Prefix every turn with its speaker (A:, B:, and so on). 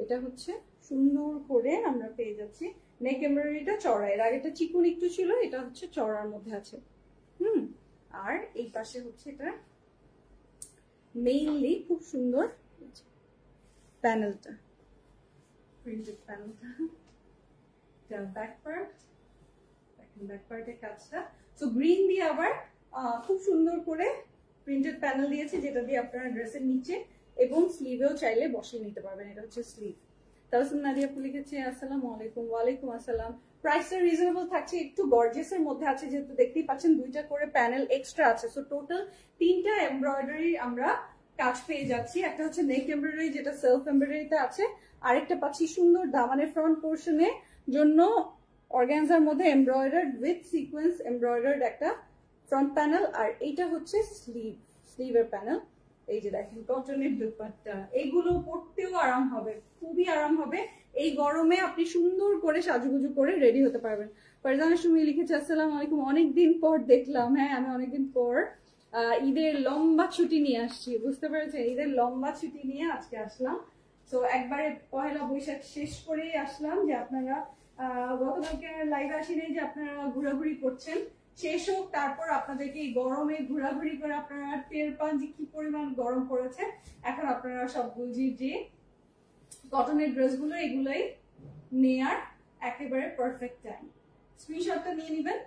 A: এটা হচ্ছে সুন্দর করে আমরা পেয়ে যাচ্ছি নেক এমব্রয়ডারিটা চড়া, এর আগেটা চিকুন একটু ছিল, এটা হচ্ছে চড়ার মধ্যে আছে। আর এই পাশে হচ্ছে এটা মেইনলি খুব সুন্দর প্যানেলটা, প্রিন্টেড প্যানেলটা, এটা ব্যাক পার্ট, দেখেন ব্যাক পার্টের কাজটা। সো গ্রিন দিয়ে আবার খুব সুন্দর করে প্রিন্টেড প্যানেল দিয়েছে, যেটা দিয়ে আপনারা ড্রেসের নিচে এবং স্লিভেও চাইলে বসিয়ে নিতে পারবেন। এটা হচ্ছে স্লিভ। তাহসিন নাদিয়া আপু লিখেছে আসসালামু আলাইকুম। ওয়ালাইকুম আসসালাম। প্রাইসটা রিজনেবল থাকছে, একটু গর্জিয়াসের মধ্যে আছে, যেহেতু দেখতেই পাচ্ছেন দুইটা করে প্যানেল এক্সট্রা আছে। সো টোটাল 3টা এমব্রয়ডারি আমরা কাজ পেয়ে যাচ্ছি। একটা হচ্ছে নেক এমব্রয়ডারি, যেটা সেলফ এমব্রয়ডারিতে আছে, আরেকটা পাচ্ছি সুন্দর দামানের ফ্রন্ট পোর্শনের জন্য অর্গানজার মধ্যে এমব্রয়ডার্ড উইথ সিকোয়েন্স এমব্রয়ডার্ড একটা ফ্রন্ট প্যানেল, আর এইটা হচ্ছে স্লিভের প্যানেল। এই যে দেখেন কটনের দুপাট্টা, এইগুলো পরতেও আরাম হবে, খুবই আরাম হবে। এই গরমে আপনি সুন্দর করে সাজুগুজু করে রেডি হতে পারবেন। ফারজানা সুমি লিখেছে আসসালামু আলাইকুম, অনেকদিন পর দেখলাম। হ্যাঁ, আমি অনেকদিন পর ঈদের লম্বা ছুটি নিয়ে আসছি, বুঝতে পেরেছেন, ঈদের লম্বা ছুটি নিয়ে আজকে আসলাম। তো একবারে পহেলা বৈশাখ শেষ করেই আসলাম, যে আপনারা গতকালকে লাইভে আসেনি, যে আপনারা ঘোরাঘুরি করছেন, শেষ হোক, তারপর আপনাদেরকে এই গরমে ঘোরাঘুরি করে আপনারা টের পান যে কি পরিমাণ গরম পড়েছে। এখন আপনারা সব বুঝি যে কটনের ড্রেসগুলো এগুলোই নেয়ার একেবারে পারফেক্ট টাইম। স্ক্রিনশটটা নিয়ে নেবেন।